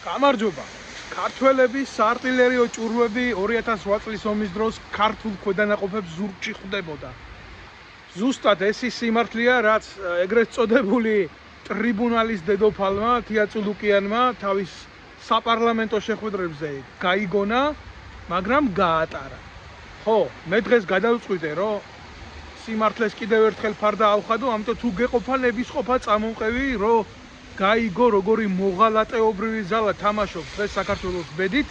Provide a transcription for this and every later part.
გამარჯობა. ქართველების საარტილერიო ჭურვები 2008 წლის ომის დროს ქართულ ქვედანაყოფებს ზურგში ხვდებოდა. ზუსტად ეს ის სიმართლეა, რაც ეგრეთ წოდებული ტრიბუნალის დედოფალმა თიაწულუკიანმა თავის საპარლამენტო შეხვედრებზე გაიგონა, მაგრამ გაატარა. ხო, მე დღეს გადავწყვიტე, რომ სიმართლეს კიდევ ერთხელ ფარდა ავხადო, ამიტომ თუ გეყოფა ნებისყოფა წამომყევი, რომ გაიგო როგორი მოღალატეობრივი ძალა თამაშობს დღეს საქართველოს ბედით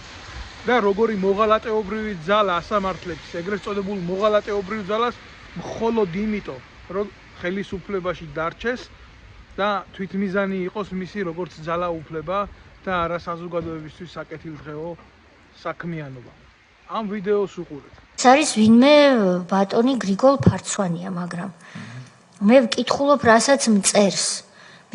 და როგორი მოღალატეობრივი ძალა ასამართლებს ეგრეთ წოდებულ მოღალატეობრივ ძალას მხოლოდ იმიტომ, რომ ხელისუფლებაში დარჩეს და თვითმიზანი იყოს მისი როგორც ძალაუფლება და არა საზოგადოებისთვის საკეთილდღეო საქმიანობა. ამ ვიდეოს უყურეთ. ეს არის ვინმე ბატონი გრიგოლ ფარცვანია, მაგრამ მე ვკითხულობ, რასაც მწერს.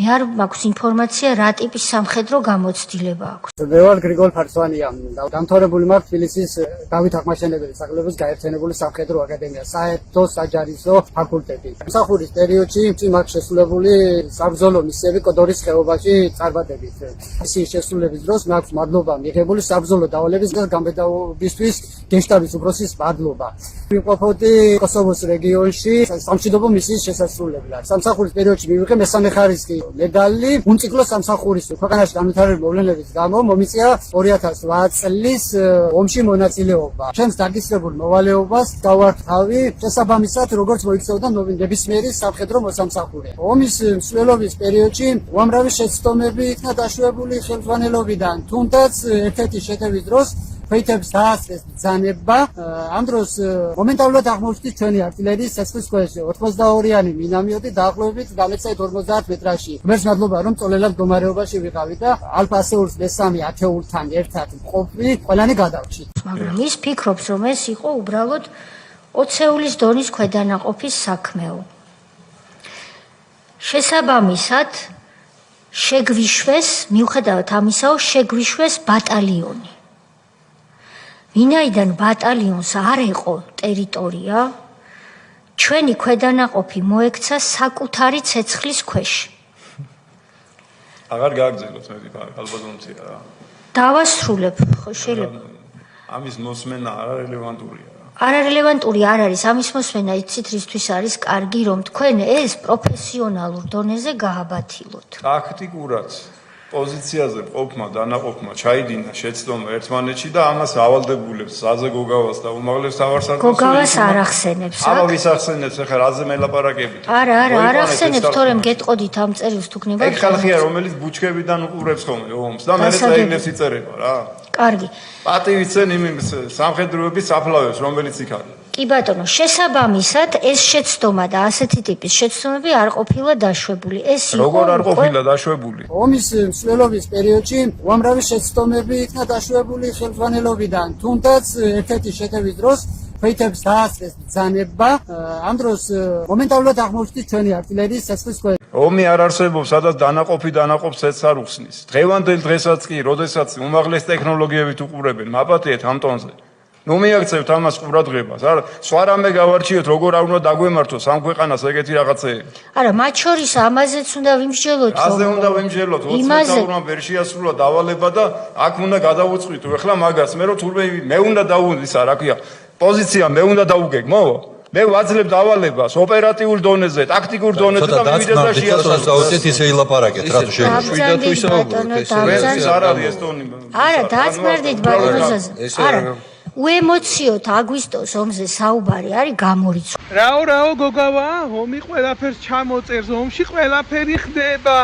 მე არ მაქვს ინფორმაცია, რა ტიპის სამხედრო გამოცდილება აქვს. მე ვარ გრიგოლ ფარცვანია, დამთავრებული მაქვს თბილისის დავით აღმაშენებელი სახელობის გაერთიანებული სამხედრო აკადემია, საერთო საჯარისო ფაკულტეტი. მსახურის პერიოდში მაქვს შესრულებული საბრძოლო მისიები კოდორის ხეობაში წარმატებით. მისი შესრულების დროს მაქვს მადლობა მიღებული საბრძოლო დავალების და გამბედაობისთვის გენშტაბის უფროსის მადლობა. ვიმყოფოდი კოსოვოს რეგიონში სამშვიდობო მისიის შესასრულებლად. სამსახურის პერიოდში მივიღე მესამე ხარისხი მედალი უნციკლო სამსახურის ქვეყანაში განვითარებული მოვლენების გამო მომიწია 2008 წლის ომში მონაწილეობა. ჩემს დაგისრებულ მოვალეობას დავართავი შესაბამისად, როგორც მოიქცეოდა ნებისმიერი სამხედრო მოსამსახურე. ომის მსვლელობის პერიოდში უამრავი შეცდომები იქნა დაშვებული ხელმძღვანელობიდან, თუნდაც ერთ-ერთი შეტევის დროს ფეითებს დაასწრეს ბრძანება. ამ დროს მომენტალურად აღმოჩნდა ჩვენი არტილერიის ცეცხლის ქვეშე 82-იანი მინამიოტი დაახლოებით დამეცაით 50 მეტრაში. ღმერთს მადლობა, რომ წოლელად მდგომარეობაში ვიყავი და ალფა-ასეულს მესამე ათეულთან ერთად მყოფი ყველანი გადავრჩით. მაგრამ ის ფიქრობს, რომ ეს იყო უბრალოდ 20 დონის ქვედანაყოფის საქმეო. შესაბამისად, შეგვიშვეს, მიუხედავად ამისაო, შეგვიშვეს ბატალიონი. ვინაიდან ბატალიონს არ იყო ტერიტორია, ჩვენი ქვედანაყოფი მოექცა საკუთარი ცეცხლის ქვეშ. აღარ გააგრძელოთ მეტი ალბაზონცია რა. დავასრულებ, ხო შეიძლება. ამის მოსმენა არარელევანტურია. არარელევანტური არ არის, ამის მოსმენა იცით რისთვის არის კარგი, რომ თქვენ ეს პროფესიონალურ დონეზე გააბათილოთ. ტაქტიკურად პოზიციაზე ყოფმა დანაყოფმა ჩაიდინა შეცდომა ერთმანეთში და ამას ავალდებულებს ზაზე გოგავას და უმაღლეს თავარსარდალს. გოგავას არ ახსენებს, აბა ვის ახსენებს, ახლა რაზე მელაპარაკებით? არა, არ ახსენებს, თორემ გეტყოდით ამ წერილს თუ გნებავთ. ეგ ხალხია, რომელიც ბუჩქებიდან უყურებს ხოლმე ომს და მე წაიგნებს იწერება რა. კარგი. პატივიცენ იმ სამხედროების საფლავებს, რომელიც იქ არის. კი ბატონო, შესაბამისად ეს შეცდომა და ასეთი ტიპის შეცდომები არ ყოფილა დაშვებული. ეს იყო როგორ არ ყოფილა დაშვებული? ომის მსვლელობის პერიოდში უამრავი შეცდომები იქნა დაშვებული ხელმძღვანელობიდან, თუნდაც ერთ-ერთი შეტევის დროს ფეითებს დაასწრეს ბრძანება. ამ დროს მომენტალურად აღმოჩნდა ჩვენი არტილერიის ცეცხლის ქვეშ. ომი არ არსებობს, სადაც დანაყოფს ცეცხლს არ უხსნის. დღევანდელ დღესაც კი, როდესაც უმაღლეს ტექნოლოგიებით უყურებენ, მაპატიეთ ამ ტონზე. ნუ მიაქცევთ ამას ყურადღებას, არა, სხვა რამე გავარჩიოთ, როგორ არ უნდა დაგვემართოს ამ ქვეყანას ეგეთი რაღაცეები. არა, მათ შორის ამაზეც უნდა ვიმსჯელოთ, რომ აზე უნდა ვიმსჯელოთ, 20 მეტრმა ვერ შეასრულა დავალება და აქ უნდა გადავუწყვიტო. ეხლა მაგას მე რო თურმე მე უნდა დავუზისა, რა ქვია, პოზიცია მე უნდა დავუგეგმო? მე ვაძლებ დავალებას ოპერატიულ დონეზე, ტაქტიკურ დონეზე და მივიდეთ და შეასრულოთ. საოცეთ ისე ილაპარაკეთ, რატო შეიძლება თუ ისაუბროთ? ეს არ არის ეს ტონი. არა, დაწმერდით ბატონოზაზე. არა. უემოციოთ აგვისტოს ომზე საუბარი არის გამორიცხული. რაო გოგავა, ომი ყველაფერს ჩამოწერს, ომში ყველაფერი ხდება.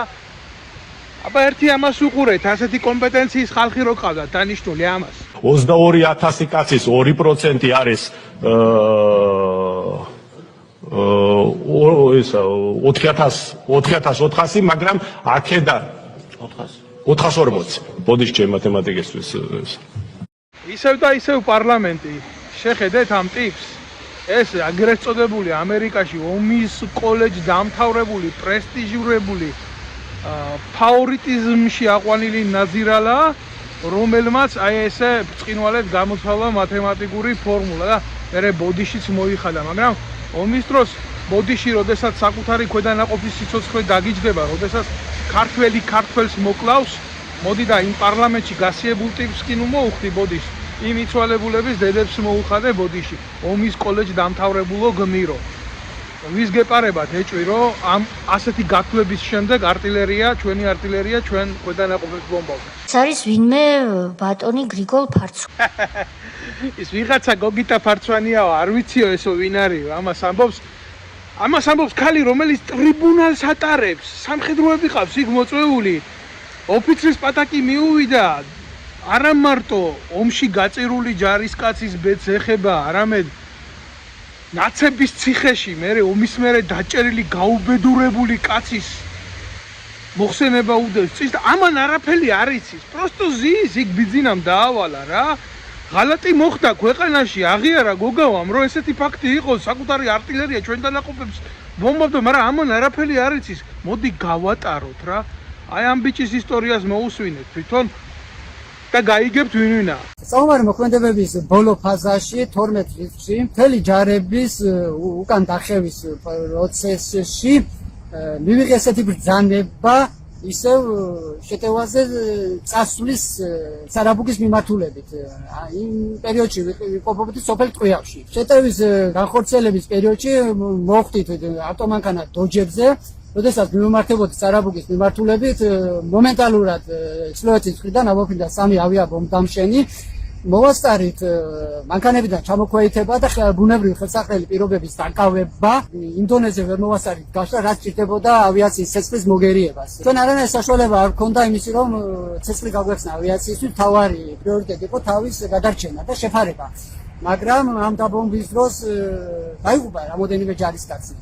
აბა ერთი ამას უყურეთ, ასეთი კომპეტენციის ხალხი რო ყავდათ, დანიშნული ამას. 22,000 კაცის 2% არის 4,400, მაგრამ აქედან 440. ბოდიშ ჩემ მათემატიკისთვის. ისევ და ისევ პარლამენტი. შეხედეთ ამ ტიპს. ეს აგრეთ წოდებული ამერიკაში ომის კოლეჯი დამთავრებული, პრესტიჟირებული ფაორიტიზმში აყვანილი ნაზირალა, რომელმაც აი ესე ბრწყინვალედ გამოცვალა მათემატიკური ფორმულა და მერე ბოდიშიც მოიხადა, მაგრამ ომის დროს ბოდიში, როდესაც საკუთარი ქვედანაყოფის სიცოცხლე დაგიჯდება, როდესაც ქართველი ქართველს მოკლავს, მოდი და იმ პარლამენტში გასიებულ ტიპს კი ნუ მოუხდი ბოდიში. იმ იცვალებულების დედებს მოუხადე ბოდიში. ომის კოლეჯ დამთავრებულო გმირო. ვის გეპარებათ ეჭვი, რომ ამ ასეთი გათვლების შემდეგ ჩვენი артиლერია ჩვენ ქვედანაყოფებს ბომბავდა. ეს არის ვინმე ბატონი გრიგოლ ფარცვანი. ის ვიღაცა გოგიტა ფარცვანიაო, არ ვიციო ესო ვინ არისო, ამას ამბობს ქალი, რომელიც ტრიბუნალს ატარებს, სამხედროები ყავს იქ მოწვეული. ოფიცრის პატაკი მიუვიდა, არა მარტო ომში გაწირული ჯარისკაცის ბედს ეხება, არამედ ნაცების ციხეში ომის მერე დაჭერილი გაუბედურებული კაცის მოხსენება უდევს წის და ამან არაფერი არ იცის. პროსტო ზის იქ ბიძინამ დაავალა რა. ღალატი მოხდა ქვეყანაში, აღიარა გოგავამ, რომ ესეთი ფაქტი იყოს, საკუთარი артиლერია ჩვენ დანაყოფებს ბომბავდა, მაგრამ ამან არაფერი არ იცის. მოდი გავატაროთ რა. აი ამ ბიჭის ისტორიას მოусვინეთ თვითონ და გაიგებთ ვინვინა. საომარი მოქმედებების ბოლო ფაზაში 12 რიცხვში მთელი ჯარების უკან დახევის პროცესში მივიღე ესეთი ბრძანება ისევ შეტევაზე წასვლის სარაბუგის მიმართულებით. იმ პერიოდში ვიყოფობდი სოფელ ტყვიავში. შეტევის განხორციელების პერიოდში მოხვდით ავტომანქანა დოჯებზე, როდესაც მიმართებოდი სარაბუგის მიმართულებით, მომენტალურად ჩრდილოეთის მხრიდან ამოფრინდა 3 ავიაბომბდამშენი. მოვასწარით მანქანებიდან ჩამოქვეითება და ბუნებრივი ხელსაყრელი პირობების დაკავება. იმ დონეზე ვერ მოვასწარით გაშლა, რაც ჭირდებოდა ავიაციის ცეცხლის მოგერიებას. ჩვენ არანაირი საშუალება არ ჰქონდა იმისი, რომ ცეცხლი გაგვეხსნა ავიაციისთვის, თავარი პრიორიტეტი იყო თავის გადარჩენა და შეფარება. მაგრამ ამ დაბომბვის დროს დაიღუპა რამოდენიმე ჯარისკაცი.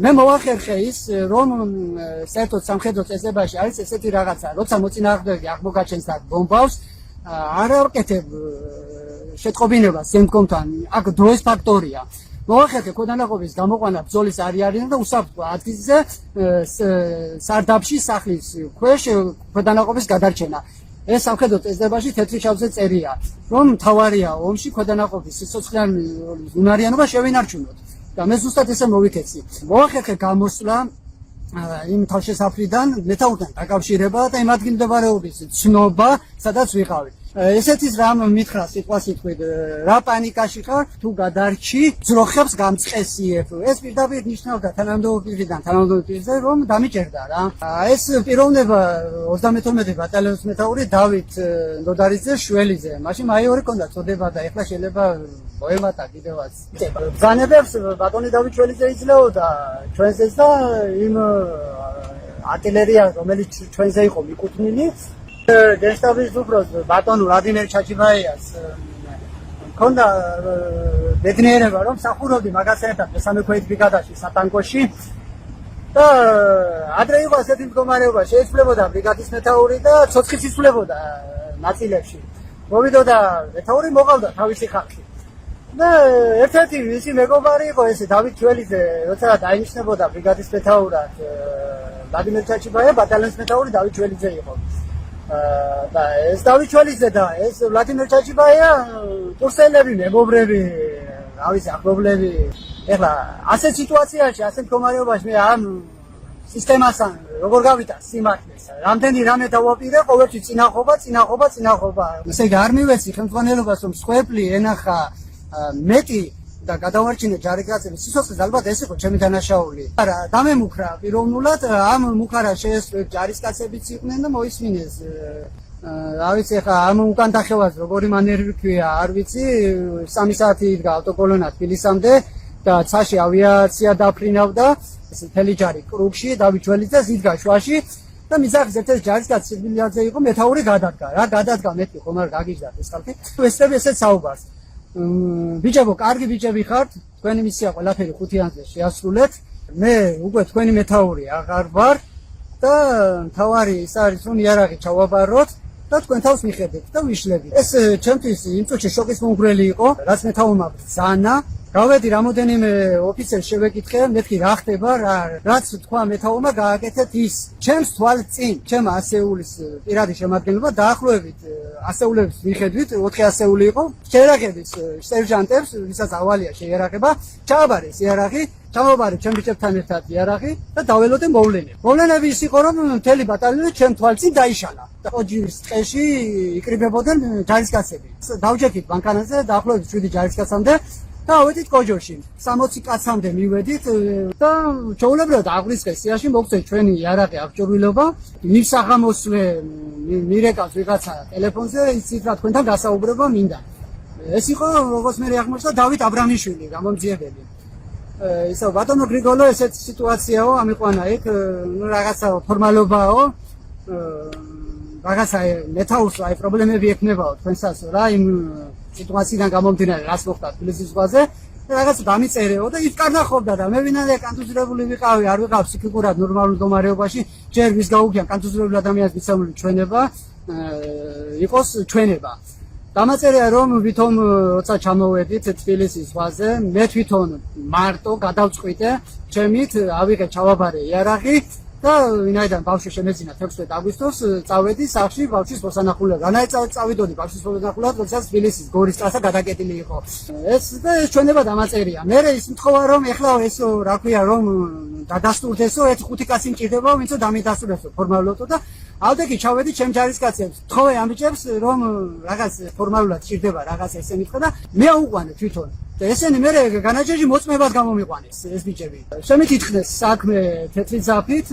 მე მოვახერხე ის, რომ საერთოდ სამხედრო წესებაში არის ესეთი რაღაცა, როცა მოწინააღმდეგე აღმოგაჩენს და ბომბავს, არ ავკეთებ შეტყობინებას შემდგომთან, აქ დროის ფაქტორია. მოვახერხე ქვედანაყოფის გამოყვანა ბრძოლის არიანიდან და უსაფრთხო ადგილზე სარდაფში სახლის ქვეშ ქვედანაყოფის გადარჩენა. ეს სამხედრო წესებაში თეთრი შავზე წერია, რომ მთავარია ომში ქვედანაყოფის სიცოცხლიანი უნარიანობა შევინარჩუნოთ. და მე ზუსტად ესე მოვიქეცი. მოვახერხე გამოსვლა იმ თავშესაფრიდან მეთაურთან დაკავშირება და იმ ადგილმდებარეობის ცნობა, სადაც ვიყავი. ესეთის რამ მითხრა სიტყვა სიტყვით, რა პანიკაში ხარ, თუ გადარჩი, ძროხებს გამწყესიებ. ეს პირდაპირ ნიშნავდა თანამდებობიდან თანამდებობაზე, რომ დამიჭერდა რა. ეს პიროვნება 32 ბატალიონის მეთაური დავით ნოდარიძეს შველიძე. მაშინ მაიორი ჰქონდა წოდება და ეხლა შეიძლება მოემატა კიდევაც. ბრძანებებს ბატონი დავით შველიძე იძლეოდა ჩვენზეც და იმ артиლერია, რომელიც ჩვენზე იყო მიკუთვნილი, გენშტაბის უფროს ბატონ ვლადიმერ ჩაჩიბაიას მქონდა ბედნიერება, რომ მსახურობდი მაგასთან ერთად მესამე ქვეით ბრიგადაში სატანკოში და ადრე იყო ასეთი მდგომარეობა, შეიცვლებოდა ბრიგადის მეთაური და ცოცხლიც იცვლებოდა ნაწილებში. მოვიდოდა მეთაური, მოყავდა თავისი ხალხი. და ერთ-ერთი მისი მეგობარი იყო ესე დავით შველიძე, როცა დაინიშნებოდა ბრიგადის მეთაურად ვლადიმერ ჩაჩიბაია, ბატალიონის მეთაური დავით შველიძე იყო. და ეს დავით შველიძე და ეს ვლადიმერ ჩაჩიბაია კურსელები, მეგობრები, რავის ახლობლები. ეხლა ასეთ სიტუაციაში, ასეთ მდგომარეობაში მე ამ სისტემასთან როგორ გავიტა სიმართლეს. რამდენი რამე დავაპირე, ყოველთვის წინახობა. ესე იგი არ მივეცი ხელმძღვანელობას, რომ სხვეპლი ენახა მეტი და გადავარჩინე ჯარისკაცების სიცოცხლეს, ალბათ ეს იყო ჩემი დანაშაული. არა, დამემუქრა პიროვნულად, ამ მუხარა შეესწრო ჯარისკაცებიც იყვნენ და მოისმინეს. რა ვიცი, ხა ამ უკან დახევას როგორი მანერი ქვია, არ ვიცი, 3 საათი იდგა ავტოკოლონა თბილისამდე და ცაში ავიაცია დაფრინავდა, ეს მთელი ჯარი კრუგში, დავით შველიძე იდგა შუაში და მიზახის ერთ-ერთი ჯარისკაცი სიბილიაძე იყო, მეთაური გადადგა. რა გადადგა, მეთქი ხომ არ გაგიჟდა ეს ხალხი. ესწრები ესეც საუბარს. ბიჭებო, კარგი ბიჭები ხართ, თქვენი მისია ყველაფერი 5 იანზე შეასრულეთ. მე უკვე თქვენი მეთაური აღარ ვარ და მთავარი ის არის, რომ იარაღი ჩავაბაროთ და თქვენ თავს მიხედეთ და ვიშლებით. ეს ჩემთვის იმ წუთში შოკის მომგვრელი იყო, რაც მეთაურმა ბრძანა გავედი რამოდენიმე ოფიცერს შევეკითხე, მეთქი რა ხდება, რაც თქვა მეთაურმა გააკეთეთ ის. ჩემს თვალწინ, ჩემ ასეულის პირადი შემადგენლობა დაახლოებით ასეულების მიხედვით 4 ასეული იყო. შეერაღების სერჟანტებს, ვისაც ავალია შეერაღება, ჩააბარეს იარაღი, ჩამოვაბარე ჩემ ბიჭებთან ერთად იარაღი და დაველოდე მოვლენები. მოვლენები ის იყო, რომ მთელი ბატალიონი ჩემ თვალწინ დაიშალა. ოჯის ტყეში იკრიბებოდნენ ჯარისკაცები. დავჯექით ბანკანაზე დაახლოებით 7 ჯარისკაცამდე. და ავედით კოჯოში 60 კაცამდე მივედით და ჩაულებრად აღვისყეს სიაში მოგწე ჩვენი იარაღი აღჭურვილობა მისაღამოსვე მირეკავს ვიღაცა ტელეფონზე იცით რა თქვენთან გასაუბრება მინდა ეს იყო როგორც მე აღმოჩნდა დავით აბრამიშვილი გამომძიებელი ისა ბატონო გრიგოლო ესეთ სიტუაციაო ამიყვანა იქ რაღაცა ფორმალობაო რაღაცა მეთაურს აი პრობლემები ექნებაო თქვენსაც რა იმ სიტუაციიდან გამომდინარე რას მოხდა თბილისის ზღვაზე რაღაც დამიწერეო და ის კარნახობდა და მე ვინაიდან კანტუზირებული ვიყავი არ ვიყავ ფსიქიკურად ნორმალურ მდგომარეობაში ჯერ ვის გაუგიან კანტუზირებული ადამიანის მიცემული ჩვენება იყოს ჩვენება დამაწერია რომ ვითომ როცა ჩამოვედით თბილისის ზღვაზე მე თვითონ მარტო გადავწყვიტე ჩემით ავიღე ჩავაბარე იარაღი და ვინაიდან ბავშვი შემეძინა 16 აგვისტოს წავედი სახლში ბავშვის მოსანახულებლად. რანაირად წავიდოდი ბავშვის მოსანახულებლად, როდესაც თბილისის გორის ტრასა გადაკეტილი იყო. ეს ჩვენება დამაწერია. მე ის მთხოვა რომ ეხლა ესო რა ქვია რომ დადასტურდესო 1-5 კაცი მჭირდება, ვინცო დამიდასტურდესო ფორმალურად და ალდეგი ჩავედი ჩემ ჯარისკაცებს. თხოვე ამ ბიჭებს რომ რაღაც ფორმალურად ჭირდება რაღაც ესენი თქვა და მე აუყვანე თვითონ. და ესენი მე განაჯეჯი მოწმებად გამომიყვანეს ეს ბიჭები. შემით ითხრეს საქმე თეთრი ძაფით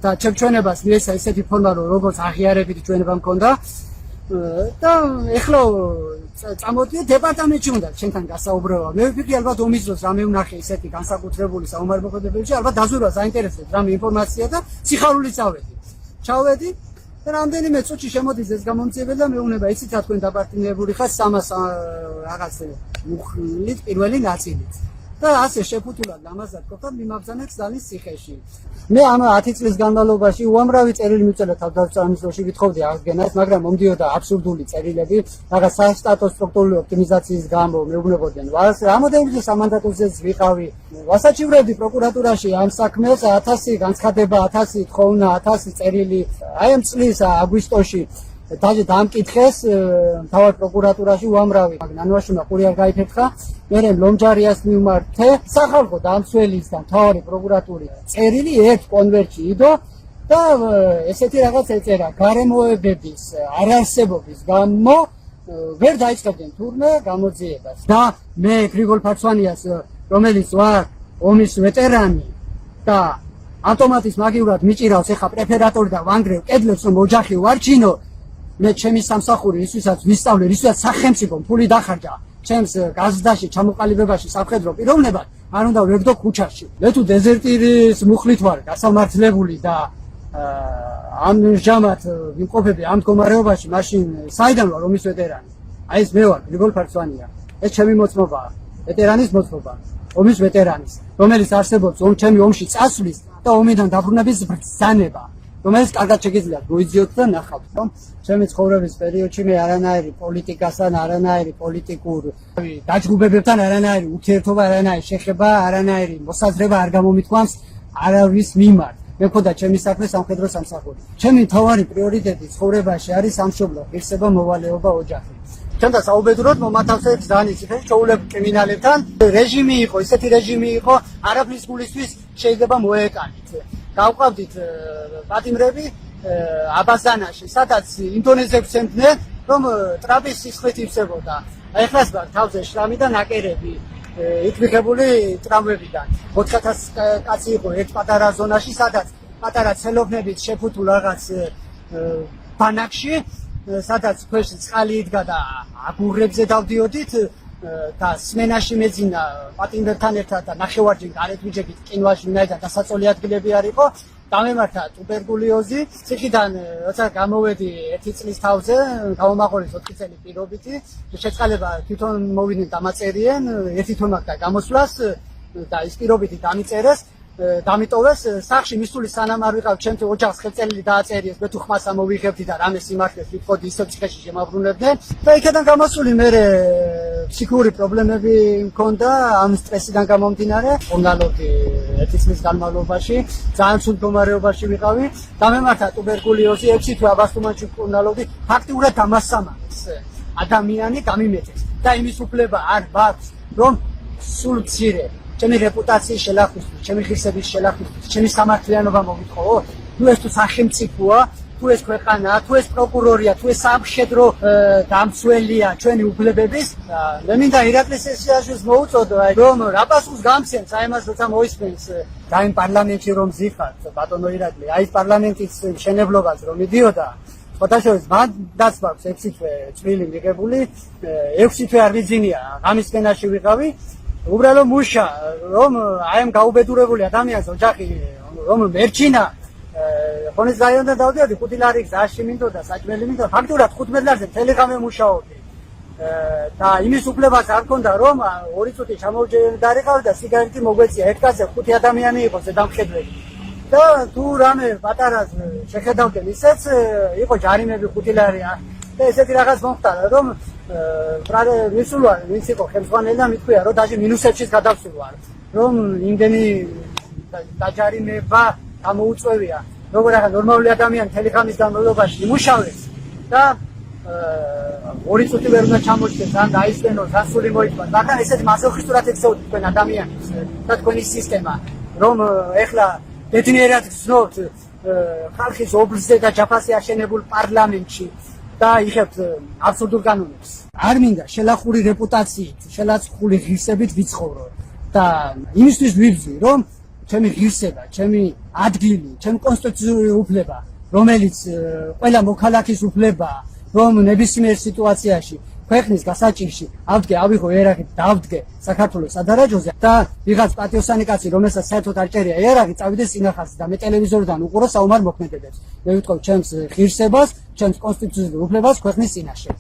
და ჩემჩვენებას მიეცა ესეთი ფორმა რომ როგორც აღიარებითი ჩვენება მქონდა და ეხლა წამოდია დეპარტამენტში უნდა ჩვენთან გასაუბრება. მე ვფიქრი ალბათ ომის დროს რამე ვნახე ესეთი განსაკუთრებული საომარ მოქმედებებში ალბათ დაზურვა საინტერესებს რამე ინფორმაცია და სიხარული წავედი. ჩავედი და რამდენიმე წუთში შემოდის ეს გამომწეველი და მეუბნება იცით რა თქვენ დაპარტინებული ხართ 300 რაღაც მუხლით პირველი ნაწილით და ასე შეფუთულად ლამაზად ყოფა მიმაბრძანეთ ძალის ციხეში. მე ამ 10 წლის განმავლობაში უამრავი წერილი მივწერა თავდაცვის დროში გითხოვდი აღდგენას, მაგრამ მომდიოდა აბსურდული წერილები, რაღაც სასტატო სტრუქტურული ოპტიმიზაციის გამო მეუბნებოდნენ. რამოდენიმე სამანდატოზეც ვიყავი. ვასაჩივრებდი პროკურატურაში ამ საქმეს 1000 განცხადება, 1000 თხოვნა, 1000 წერილი. აი ამ წლის აგვისტოში დამკითხეს თავად პროკურატურაში უამრავი ნანვაშუნა ყური არ გაიფეთხა მე ლომჯარიას მიმართე სახალხო დამცველის და თავარი პროკურატურის წერილი ერთ კონვერტში იდო და ესეთი რაღაც ეწერა გარემოებების არარსებობის გამო ვერ დაიწყებდნენ თურმე გამოძიებას და მე გრიგოლ ფარცვანიას რომელიც ვარ ომის ვეტერანი და ავტომატის მაგივრად მიჭირავს ეხა პრეფერატორი და ვანგრევ კედლებს რომ ოჯახი ვარჩინო მე ჩემი სამსახური ისვისაც ვისწავლე, ისვისაც სახელმწიფო ფული დახარჯა ჩემს გაზდაში, ჩამოყალიბებაში, სამხედრო პიროვნებად, არ უნდა ვეგდო ქუჩაში. მე თუ დეზერტირის მუხლით ვარ გასამართლებული და ამჟამად ვიმყოფები ამ მდგომარეობაში, მაშინ საიდან ვარ ომის ვეტერანი? აი ეს მე ვარ, გრიგოლ ფარცვანია. ეს ჩემი მოწმობაა, ვეტერანის მოწმობა, ომის ვეტერანის, რომელიც არსებობს ჩემი ომში წასვლის და ომიდან დაბრუნების ბრძანება. რომელიც კარგად შეგიძლიათ მოიძიოთ და ნახავთ, რომ ჩემი ცხოვრების პერიოდში მე არანაირი პოლიტიკასთან, არანაირი პოლიტიკურ დაჯგუფებებთან, არანაირი ურთიერთობა, არანაირი შეხება, არანაირი მოსაზრება არ გამომითქვამს არავის მიმართ. მე მქონდა ჩემი საქმე სამხედრო სამსახური. ჩემი მთავარი პრიორიტეტი ცხოვრებაში არის სამშობლო, ღირსება, მოვალეობა, ოჯახი. ჩემთან საუბედუროდ მომათავსებს დანის ციხეში ჩაულებ კრიმინალებთან. რეჟიმი იყო, ისეთი რეჟიმი იყო, არაფრის გულისთვის შეიძლება მოეკანით. გავყავდით პატიმრები აბაზანაში, სადაც ინდონეზებს ემდნენ, რომ ტრაპის სისხლით ივსებოდა. ეხლაც ვარ თავზე შრამი და ნაკერები იკრიხებული ტრამვებიდან. 4000 კაცი იყო ერთ პატარა ზონაში, სადაც პატარა ცელოფნებით შეფუთულ რაღაც ბანაკში, სადაც ქვეშ წყალი იდგა და აგურებზე დავდიოდით და სმენაში მეძინა პატიმრებთან ერთად და ნახევარჯერ გარეთ ვიჯექით ყინვაში, ვინაიდან დასაწოლი ადგილები არ იყო. დამემართა ტუბერკულიოზი. ციხიდან როცა გამოვედი 1 წლის თავზე, გამომაყოლეს 4 წელი პირობითი. შეწყალება თვითონ მოვიდნენ დამაწერიენ, 1 თონა და გამოსვლას და ის პირობითი დამიწერეს. დამიტოვეს სახში მისული სანამ არ ვიყავ ჩემს ოჯახს ხელწერილი დააწერიეს მე თუ ხმას ამოვიღებდი და რამე სიმართლეს ვიტყოდი ისო ციხეში შემაბრუნებდნენ და იქიდან გამოსული მე ფსიქიკური პრობლემები მქონდა ამ სტრესიდან გამომდინარე. უნალოდი ერთი წლის განმავლობაში ძალიან ცუდ მდგომარეობაში ვიყავი. დამემართა ტუბერკულოზი 6 თვე აბასთუმანში უნალოდი. ფაქტიურად დამასამართლეს ადამიანი გამიმეტეს და იმის უფლება არ მაქვს, რომ სულ მცირე ჩემი რეპუტაციის შელახვისთვის, ჩემი ღირსების შელახვისთვის, ჩემი სამართლიანობა მოგითხოვოთ. თუ ეს თუ სახელმწიფოა, თუ ეს ქვეყანაა, თუ ეს პროკურორია, თუ ეს სამხედრო დამცველია ჩვენი უფლებების, მე მინდა ირაკლი სესიაშვილს მოუწოდო, რომ რა პასუხს გამცემს აი მას, როცა მოისმენს და იმ პარლამენტში რომ ზიხართ, ბატონო ირაკლი, აი ეს პარლამენტის მშენებლობაზე რომ მიდიოდა, ფოტოშოვის მანდაც მაქვს 6 თვე წვილი მიღებული, 6 თვე არ ვიძინია, ღამის სკენაში ვიყავი, უბრალოდ მუშა, რომ აი ამ გაუბედურებული ადამიანს ოჯახი რომ მერჩინა ხონის რაიონიდან დავდიოდი 5 ლარი გზაში მინდოდა საჭმელი მინდოდა ფაქტურად 15 ლარზე მთელი ღამე მუშაობდი და იმის უფლებას არ მქონდა რომ 2 წუთი ჩამოვჯერდარიყავ და სიგარეტი მოგვეწია ერთ კაცზე 5 ადამიანი იყო ზედამხედველი და თუ რამე პატარას შეხედავდნენ ისეც იყო ჯარიმები 5 ლარია და ესეთი რაღაც მომხდა რომ ბრალე მისულვარ ვინც იყო ხელმძღვანელი და მithქვია რომ დაჟე მინუსებშიც გადავსულვარ რომ იმდენი დაჯარიმება გამოუწვევია როგორ ახლა ნორმალური ადამიანი მთელი ღამის განმავლობაში იმუშავებს და 2 წუთი ვერ უნდა ჩამოჭდეს ან დაისვენოს ან სული მოიწვას მაგრამ ესეთი მასოხისტურად ექცეუთ თქვენ ადამიანებს და თქვენი სისტემა რომ ეხლა ბედნიერად გრძნობთ ხალხის ობლზე და ჯაფასი აშენებულ პარლამენტში და იხებთ აბსურდულ კანონებს არ მინდა შელახული რეპუტაციით შელაცხული ღირსებით ვიცხოვრო და იმისთვის ვიბრძვი რომ ჩემი ღირსება, ჩემი ადგილი, ჩემი კონსტიტუციური უფლება, რომელიც ყველა მოქალაქის უფლებაა, რომ ნებისმიერ სიტუაციაში ქვეყნის გასაჭირში ავდგე, ავიღო ერაგი, დავდგე საქართველოს სადარაჯოზე და ვიღაც პატიოსანი კაცი, რომელსაც საერთოდ არ ჭერია ერაგი, წავიდეს წინახარზე და მე ტელევიზორიდან უყურო საომარ მოქმედებებს. მე ვიტყობ ჩემს ღირსებას, ჩემს კონსტიტუციურ უფლებას ქვეყნის წინაშე.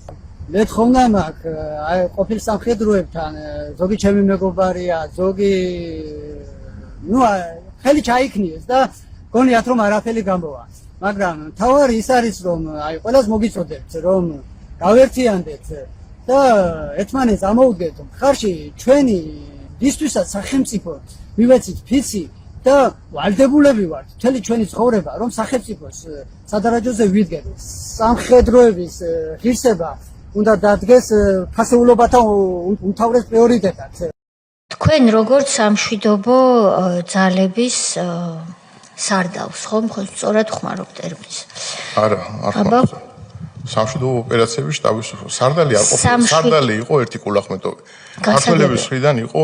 მე თხოვნა მაქვს აი ყოფილ სამხედროებთან, ზოგი ჩემი მეგობარია, ზოგი ну ხელი ჩაიქნიეს და გონიათ რომ არაფერი გამოვა მაგრამ თავარი ის არის რომ აი ყველას მოგიწოდებთ რომ გავერთიანდეთ და ერთმანეთს ამოუდგეთ ხარში ჩვენი ისთვისაც სახელმწიფო მივეცით ფიცი და ვალდებულები ვართ მთელი ჩვენი ცხოვრება რომ სახელმწიფოს სადარაჯოზე ვიდგეთ სამხედროების ღირსება უნდა დადგეს ფასეულობათა უმთავრეს პრიორიტეტად თქვენ როგორც სამშვიდობო ძალების სარდალს ხომ სწორად ხმარობ ტერმინს არა არ ხმარობ სამშვიდობო ოპერაციების შტაბის სარდალი არ ყოფილა სარდალი იყო ერთი კულახმეტოვი ქართველების მხრიდან იყო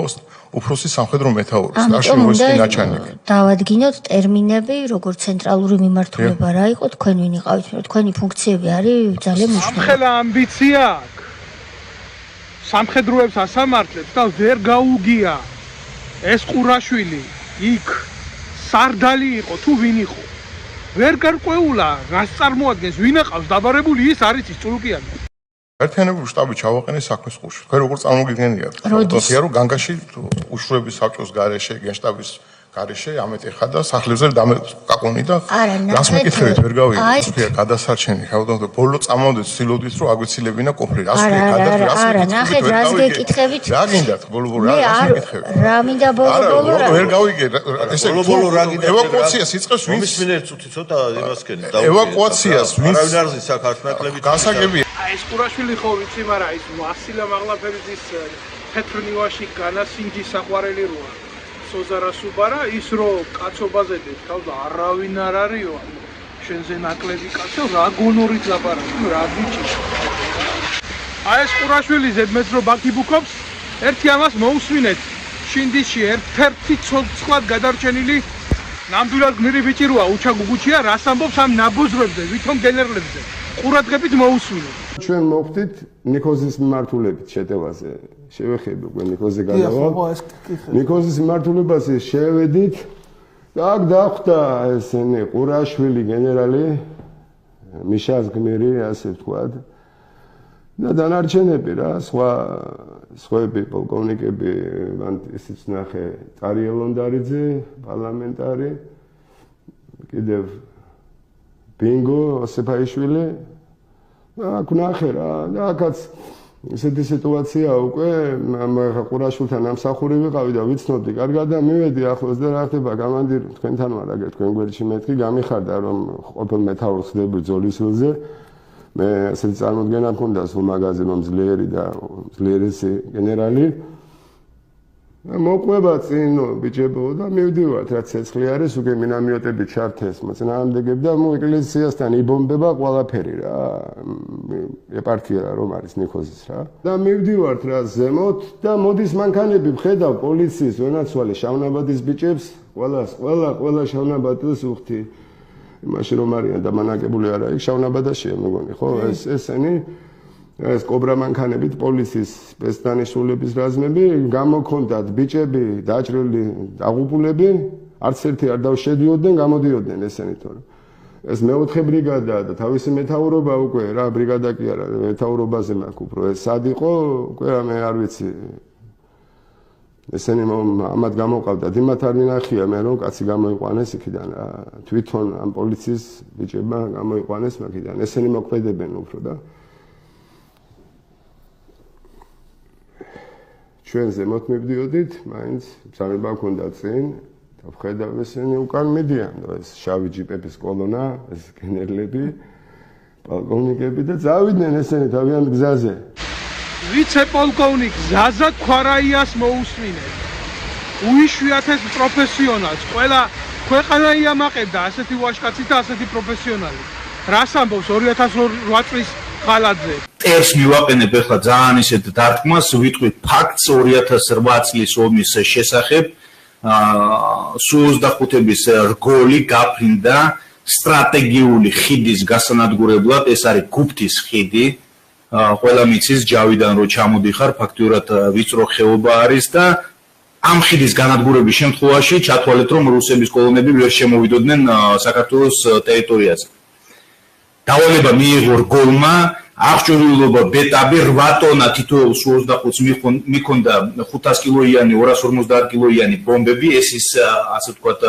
უფროსი სამხედრო მეთაური სტარში ვოისკი ნაჩანიკი დავადგინოთ ტერმინები როგორც ცენტრალური მიმართულება რა იყო თქვენ ვინ იყავით თქვენი ფუნქციები არის ძალიან მნიშვნელოვანი ამხელა ამბიცია სამხედროებს ასამართლებს და ვერ გაუგია ეს ყურაშვილი იქ სარდალი იყო თუ ვინ იყო ვერ გარკვეულა რას წარმოადგენს ვინ აყავს დაბარებული ის არის ის წულუკიანი ერთიანებული შტაბი ჩავაყენე საქმის ყურში თქვენ როგორ წარმოგიდგენიათ როდესაც რომ განგაში უშუალობის საბჭოს გარეშე გენშტაბის გარეშე ამეთ ეხა და სახლებზე დამეკაკონი და რას მეკითხებით ვერ გავიგე თქვია გადასარჩენი ხავდო ბოლო წამოვდეთ ცდილობდით რომ აგვეცილებინა კოფრი რას ვიქა და რას არა ნახეთ რას გეკითხებით რა გინდათ ბოლო რას მეკითხებით რა მინდა ბოლო ვერ გავიგე ესე ბოლო რა გინდა ევაკუაციას იწყებს ვინც მომისმინე წუთი ცოტა იმასკენი ევაკუაციას ვინც არავინ არ ზის საქართველოს გასაგებია ეს ყურაშვილი ხო ვიცი მაგრამ ის ვასილე მაღლაფერის ის თეთრნივაში განასინჯი საყვარელი როა სოზარასუბარა ის რომ კაცობაზე დეთქავს და არავინ არ არისო შენზე ნაკლები კაცო რა გონორით ლაპარაკი რა ბიჭი აი ეს ყურაშვილი ზედმეც რომ ბაქიბუქობს ერთი ამას მოусვინეთ შინდისში ერთ-ერთი ცოცხლად გადარჩენილი ნამდვილად გმირი ბიჭი როა უჩა გუგუჩია რას ამბობს ამ ნაბოზრებზე ვითომ გენერლებზე ყურადღებით მოусვინეთ ჩვენ მოვხდით ნიკოზის მიმართულებით შეტევაზე შევეხები უკვე ნიკოზე გადავალ ნიკოზის მიმართულებაზე შევედით და აქ დახვდა ესენი ყურაშვილი გენერალი მიშას გმირი ასე ვთქვათ და დანარჩენები რა სხვაები პოლკოვნიკები ისიც ნახე წარიელ ლონდარიძე პარლამენტარი კიდევ ბინგო ოსეფაიშვილი აქ ნახე რა და აქაც ესეთი სიტუაცია უკვე ყურაშვილთან ამსახური ვიყავი და ვიცნობდი კარგად და მივედი ახლოს და რა ხდება გამანდირი თქვენთან ვარ აგერ თქვენ გვერდში მეთქი გამიხარდა რომ ყოფილ მეთაურს ხდები ბრძოლისულზე მე ასეთი წარმოდგენა მქონდა სულ მაგაზინო ძლიერი და ძლიერესი გენერალი მოყვება წინ ბიჭებო და მივდივართ რაც ცეცხლი არის უკვე მინამიოტები ჩართეს მოწინააღმდეგები და ეკლესიასთან იბომბება ყველაფერი რა ეპარქია რომ არის ნიქოზის რა და მივდივართ რა ზემოთ და მოდის მანქანები ვხედავ პოლიციის ვენაცვალე შავნაბადის ბიჭებს ყველა შავნაბადას უხდი იმაში რომ არიან დამანაკებული არა იქ შავნაბადაშია მეგონი ხო ესენი ეს კობრა მანქანებით პოლიციის სპეცდანიშნულების რაზმები გამოქონდათ ბიჭები დაჭრილი დაღუპულები არც ერთი არ დავშედიოდნენ გამოდიოდნენ ესენი თორე ეს მეოთხე ბრიგადა და თავისი მეთაურობა უკვე რა ბრიგადა კი არა მეთაურობაზე მაქვს უფრო ეს სად იყო უკვე მე არ ვიცი ესენი ამათ გამოყავდათ იმათ არ მინახია მე რომ კაცი გამოიყვანეს იქიდან რა თვითონ ამ პოლიციის ბიჭებმა გამოიყვანეს მაგიდან ესენი მოქმედებენ უფრო და ჩვენ ზემოთ მივდიოდით, მაინც ბრძანება მქონდა წინ და ვხედავ ესენი უკან მიდიან, ეს შავი ჯიპების კოლონა, ეს გენერლები, პოლკოვნიკები და წავიდნენ ესენი თავიანთ გზაზე. ვიცე-პოლკოვნიკ ზაზა ქვარაიას მოусმინეთ. უიშვიათ ეს პროფესიონალს, ყველა ქვეყანა იამაყებდა ასეთი ვაჟკაცი და ასეთი პროფესიონალი. რას ამბობს 2008 წლის ხალათზე? ტერს მივაყენებ ახლა ძალიან ისეთ დარტყმას, ვიტყვით ფაქტს 2008 წლის ომის შესახებ. სულ 25-ების რგოლი გაფრინდა სტრატეგიული ხიდის გასანადგურებლად, ეს არის გუფთის ხიდი. ყველა მიცის ჯავიდან რო ჩამოდიხარ, ფაქტიურად ვიწრო ხეობა არის და ამ ხიდის განადგურების შემთხვევაში ჩათვალეთ, რომ რუსების კოლონები ვერ შემოვიდოდნენ საქართველოს ტერიტორიაზე. დავალება მიიღო რგოლმა, აღჭურვილობა ბეტაბი 8 ტონა თითოეულ სუ-25-ს მიქონდა 500 კილოიანი, 250 კილოიანი ბომბები, ეს ის ასე ვთქვათ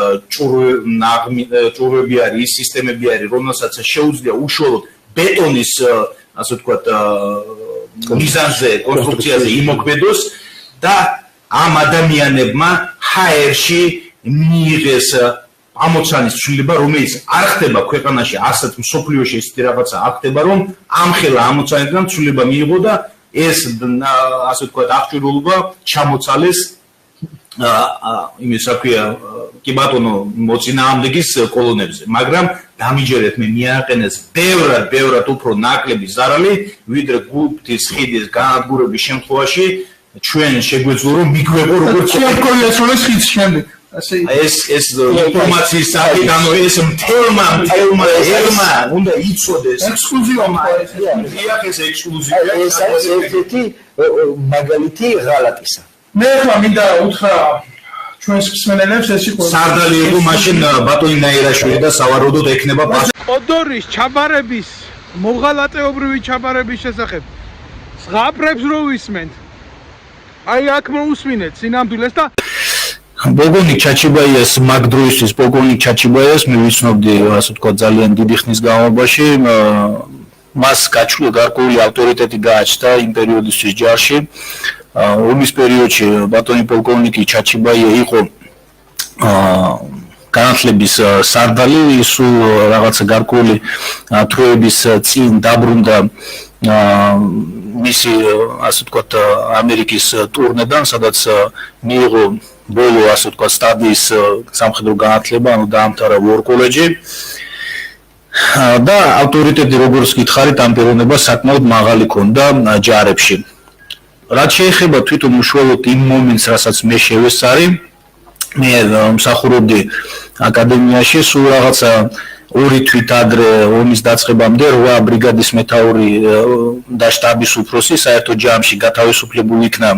ჭურვები არის, ის სისტემები არის, რომელსაც შეუძლია უშუალოდ ბეტონის ასე ვთქვათ მიზანზე, კონსტრუქციაზე იმოქმედოს და ამ ადამიანებმა ჰაერში მიიღეს ამოცანის ცვლილება, რომელიც არ ხდება ქვეყანაში, ასეთ მსოფლიოში ესეთი რაღაცა არ ხდება, რომ ამხელა ამოცანიდან ცვლილება მიიღო და ეს ასე ვთქვათ აღჭურვილობა ჩამოცალეს იმის საქმეა კი ბატონო მოწინააღმდეგის კოლონებზე, მაგრამ დამიჯერეთ მე მიაყენეს ბევრად უფრო ნაკლები ზარალი, ვიდრე გუფთის ხიდის განადგურების შემთხვევაში ჩვენ შეგვეძლო რომ მიგვეღო როგორც კონკრეტულად ხიდის შემდეგ ეს ინფორმაციის საკითხი ეს მთელმა უნდა იცოდეს ექსკლუზივია ეს ექსკლუზივია ეს არის ერთ-ერთი მაგალითი ღალატისა მე ახლა მინდა უთხრა ჩვენს მსმენელებს ეს იყო სარდალი იყო მაშინ ბატონი ნაირაშვილი და სავარაუდოდ ექნება კოდორის ჩაბარების მოღალატეობრივი ჩაბარების შესახებ ზღაპრებს რო ვისმენთ აი აქ მოусმინეთ სინამდვილეს და პოლკოვნიკ ჩაჩიბაიას მაგ დროისთვის პოლკოვნიკ ჩაჩიბაიას მე ვიცნობდი ასე ვთქვათ ძალიან დიდი ხნის განმავლობაში მას გარკვეული ავტორიტეტი გააჩნდა იმ პერიოდისთვის ჯარში ომის პერიოდში ბატონი პოლკოვნიკი ჩაჩიბაია იყო განათლების სარდალი სულ რაღაცა გარკვეული თვეების წინ დაბრუნდა მისი ასე ვთქვათ ამერიკის ტურნედან სადაც მიიღო ბოლო ასე ვთქვათ სტადიის სამხედრო განათლება, ანუ დაამთავრა War College-ი და ავტორიტეტი როგორც გითხარით ამ პიროვნებას საკმაოდ მაღალი ქონდა ჯარებში. რაც შეეხება თვითონ უშუალოდ იმ მომენტს, რასაც მე შევესწარი, მე მსახურობდი აკადემიაში, სულ რაღაცა 2 თვით ადრე ომის დაწყებამდე 8 ბრიგადის მეთაური და შტაბის უფროსი საერთო ჯამში გათავისუფლებული იქნა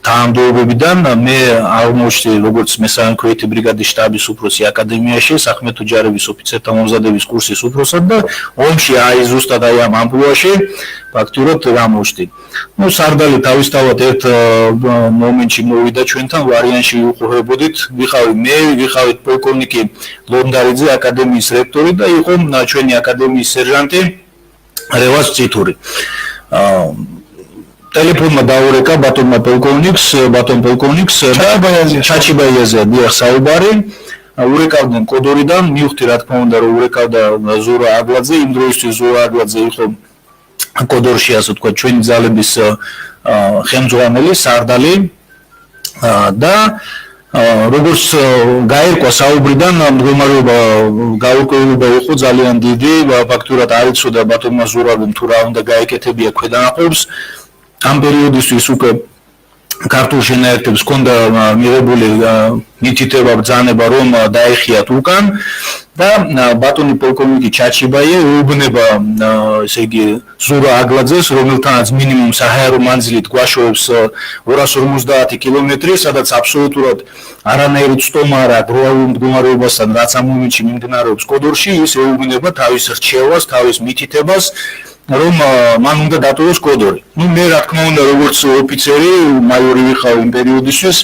თანამდებობებიდან მე აღმოჩნდი როგორც მესამე ქვეითი ბრიგადის შტაბის უფროსი აკადემიაში სახმელეთო ჯარების ოფიცერთა მომზადების კურსის უფროსად და ომში აი ზუსტად აი ამ ამპლუაში ფაქტურად გამოჩნდი. ნუ სარდალი თავისთავად ერთ მომენტში მოვიდა ჩვენთან ვარიანში ვიუყურებოდით, ვიხავით პოლკოვნიკი ლონდარიძე აკადემიის რექტორი და იყო ჩვენი აკადემიის სერჟანტი რევაზ ციტური. ტელეფონმა დაურეკა ბატონმა პოლკოვნიკს და ჩაჩიბაიაზე დიახ საუბარი ურეკავდნენ კოდორიდან მივხვდი რა თქმა უნდა რომ ურეკავდა ზურა აგლაძე იმ დროისთვის ზურა აგლაძე იყო კოდორში ასე თქვა ჩვენი ძალების ხელმძღვანელი სარდალი და როგორც გაერკვა საუბრიდან მდგომარეობა გაურკვევლობა იყო ძალიან დიდი ფაქტურად არ იცოდა ბატონმა ზურაბამ თუ რა უნდა გაეკეთებია ქვედანაყოფს ამ პერიოდისთვის უკვე ქართულ შენაერთებს ჰქონდა მიღებული მითითება ბრძანება რომ დაეხიათ უკან და ბატონი პოლკოვნიკი ჩაჩიბაიე ეუბნება ესე იგი ზურა აგლაძეს რომელთანაც მინიმუმ საჰაერო მანძილით გვაშოვებს 250 კილომეტრი სადაც აბსოლუტურად არანაირი ცდომა არ აქვს როალურ მდგომარეობასთან რაც ამ მომენტში მიმდინარეობს კოდორში ის ეუბნება თავის რჩევას თავის მითითებას რომ მან უნდა დატოვოს კოდორი. ნუ მე რა თქმა უნდა როგორც ოფიცერი, მაიორი ვიხარ იმ პერიოდისთვის,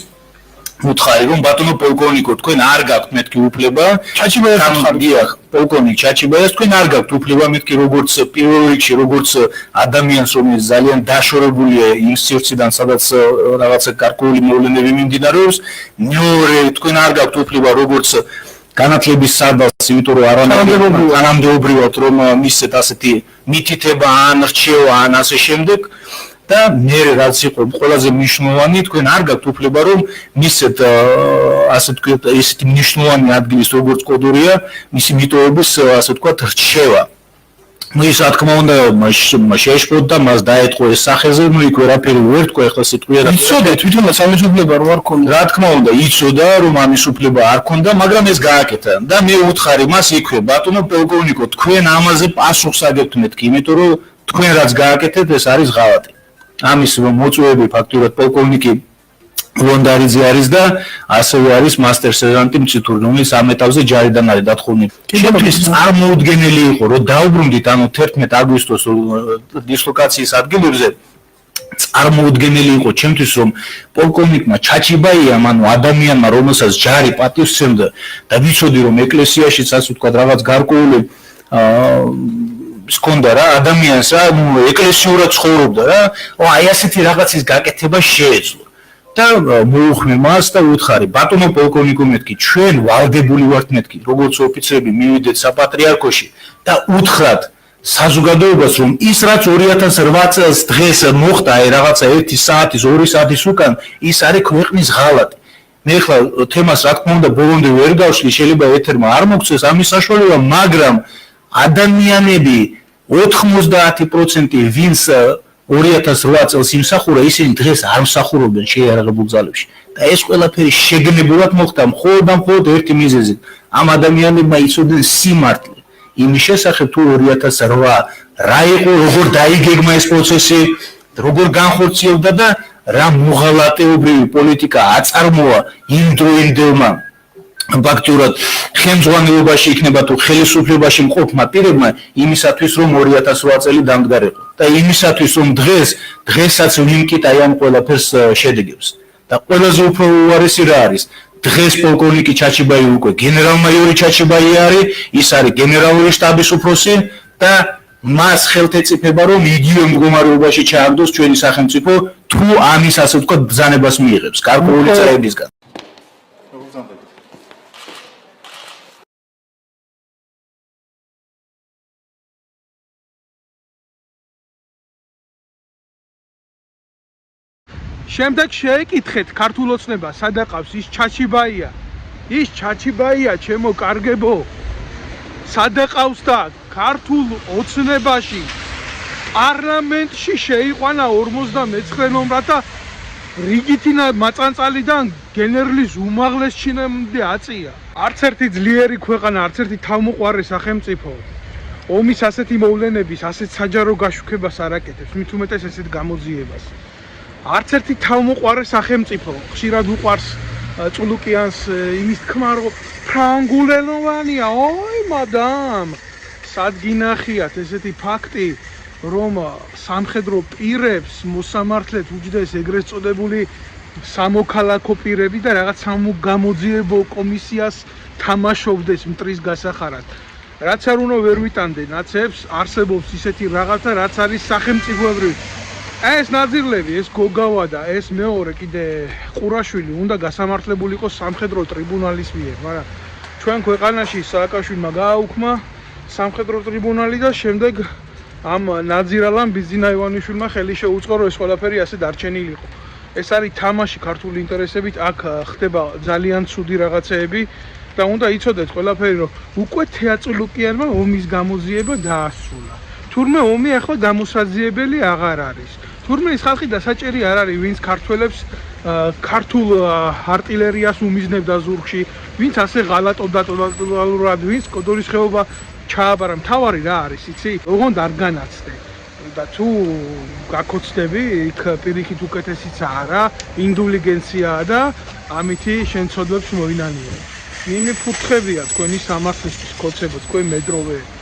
ვუთხარი რომ ბატონო პოლკოვნიკო თქვენ არ გაქვთ მეთქი უფლება, ჩაჩიბაიას ხარდიახ, პოლკოვნიკ ჩაჩიბაიას თქვენ არ გაქვთ უფლება მეთქი როგორც პირველ რიგში როგორც ადამიანს რომელიც ძალიან დაშორებულია იმ სივრციდან სადაც რაღაცა გარკვეული მოვლენები მიმდინარეობს, მეორე თქვენ არ გაქვთ უფლება როგორც განათლების სარდალს, იმიტომ რომ არანამდებობრივად რომ მისცეთ ასეთი მითითება ან რჩევა ან ასე შემდეგ და მე რაც იყო ყველაზე მნიშვნელოვანი თქვენ არ გაქვთ უფლება რომ მისცეთ ასე თქვით ესეთი მნიშვნელოვანი ადგილის როგორც კოდორია მისი მიტოვების ასე თქვათ რჩევა ის რა თქმა უნდა შეეშფოთდა მას დაეთყო ეს სახეზე ნუ იქ ვერაფერი ვერ თქვა ახლა სიტყვია და იცოდა თვითონაც ამის უფლება რო არ ქონდა რა თქმა უნდა იცოდა რომ ამის უფლება არ ქონდა მაგრამ ეს გააკეთა და მე უთხარი მას იქვე ბატონო პოლკოვნიკო თქვენ ამაზე პასუხს აგებთ მეთქი იმიტომ რომ თქვენ რაც გააკეთეთ ეს არის ღალატი ამის მოწვევები ფაქტურად პოლკოვნიკი ლონდარიძე არის და ასევე არის მასტერ სერჟანტი მწითური რომელიც ამ ეტაპზე ჯარიდან არის დათხოვილი. ჩემთვის წარმოუდგენელი იყო რომ დაუბრუნდით ანუ 11 აგვისტოს დისლოკაციის ადგილებზე წარმოუდგენელი იყო ჩემთვის რომ პოლკოვნიკმა ჩაჩიბაიამ ანუ ადამიანმა რომელსაც ჯარი პატივს სცემდა და ვიცოდი რომ ეკლესიაშიც ასე ვთქვათ რაღაც გარკვეული სკონდა რა ადამიანს რა ეკლესიურად ცხოვრობდა რა აი ასეთი რაღაცის გაკეთება შეეძლო და მოუხმე მას და უთხარი ბატონო პოლკოვნიკო მეთქი ჩვენ ვალდებული ვართ მეთქი როგორც ოფიცრები მივიდეთ საპატრიარქოში და უთხრათ საზოგადოებას რომ ის რაც 2008 წელს დღეს მოხდა აი რაღაცა 1 საათის 2 საათის უკან ის არის ქვეყნის ღალატი მე ხლა თემას რა თქმა უნდა ბოლომდე ვერ გავშლი შეიძლება ეთერმა არ მოგწეს ამის საშუალება მაგრამ ადამიანები 90% ვინც 2008 წელს იმსახურა ისინი დღეს არ მსახურობენ შეიარაღებულ ძალებში და ეს ყველაფერი შეგნებულად მოხდა მხოლოდ ერთი მიზეზით ამ ადამიანებმა იცოდნენ სიმართლე იმის შესახებ თუ 2008 რა იყო როგორ დაიგეგმა ეს პროცესი როგორ განხორციელდა და რა მოღალატეობრივი პოლიტიკა აწარმოა იმ დროინდელმა ფაქტურად ხელმძღვანელობაში იქნება თუ ხელისუფლებაში მყოფმა პირებმა იმისათვის რომ 2008 წელი დამდგარიყო და იმისათვის რომ დღესაც ვიმკიტაი ამ ყველაფერს შედეგებს და ყველაზე უფრო უარესი რა არის დღეს პოლკოვნიკი ჩაჩიბაი უკვე გენერალ-მაიორი ჩაჩიბაი არის ის არის გენერალური შტაბის უფროსი და მას ხელთ ეწიფება რომ იგივე მდგომარეობაში ჩააგდოს ჩვენი სახელმწიფო თუ ამის ასე ვთქვათ ბრძანებას მიიღებს გარკვეული წლებისგან შემდეგ შეეკითხეთ ქართულ ოცნება სადაყავს ის ჩაჩიბაია ჩემო კარგებო სადაყავს და ქართულ ოცნებაში პარლამენტში შეიყვანა 59 ნომრად და რიგითინა მაწანწალიდან გენერლის უმაღლეს ჩინამდე აწია არც ერთი ძლიერი ქვეყანა არც ერთი თავმოყვარე სახელმწიფო ომის ასეთი მოვლენების ასეთ საჯარო გაშუქებას არ აკეთებს მით უმეტეს ესეთ გამოძიებას არც ერთი თავმოყვარე სახელმწიფო ხშირად უყვარს წულუკიანს იმის თქმა რომ ფრანგულენოვანია ой მადამ სადგინახიათ ესეთი ფაქტი რომ სამხედრო პირებს მოსამართლედ უჯდეს ეგრეთ წოდებული სამოქალაქო პირები და რაღაც სამოგამოძიებო კომისიას თამაშობდეს მტრის გასახარად რაც არ უნდა ვერ ვიტანდნენ ნაცებს, არსებობს ისეთი რაღაცა, რაც არის სახელმწიფოებრივი. ეს ნაძირლები, ეს გოგავა და ეს მეორე კიდე ყურაშვილი უნდა გასამართლებული იყოს სამხედრო ტრიბუნალის მიერ, მაგრამ ჩვენ ქვეყანაში სააკაშვილმა გააუქმა სამხედრო ტრიბუნალი და შემდეგ ამ ნაძირალამ ბიზინა ივანიშვილმა ხელი შეუწყო, რომ ეს ყველაფერი ასე დარჩენილიყო. ეს არის თამაში ქართული ინტერესებით, აქ ხდება ძალიან ცუდი რაღაცეები და უნდა იცოდეთ ყველაფერი, რომ უკვე თეატრალუკიანმა ომის გამოძიება დაასრულა. თურმე ომი ახლა გამოსაძიებელი აღარ არის. თურმე ის ხალხი დასაჭერი არ არის, ვინც ქართველებს ქართულ артиლერიას უმიზნებდა ზურგში, ვინც ასე ღალატობდა ტოტალურად, ვინც კოდორის ხეობა ჩააბარა. მთავარი რა არის, იცი? ოღონდ არ განაცდე. და თუ გაქოცდები, იქ პირიქით უკეთესიც არა, ინდულიგენციაა და ამითი შენ ცოდვებს მოინანიებ. მიმიფურთხებია თქვენი სამართლისთვის, ქოცება, თქვენ მედროვეები.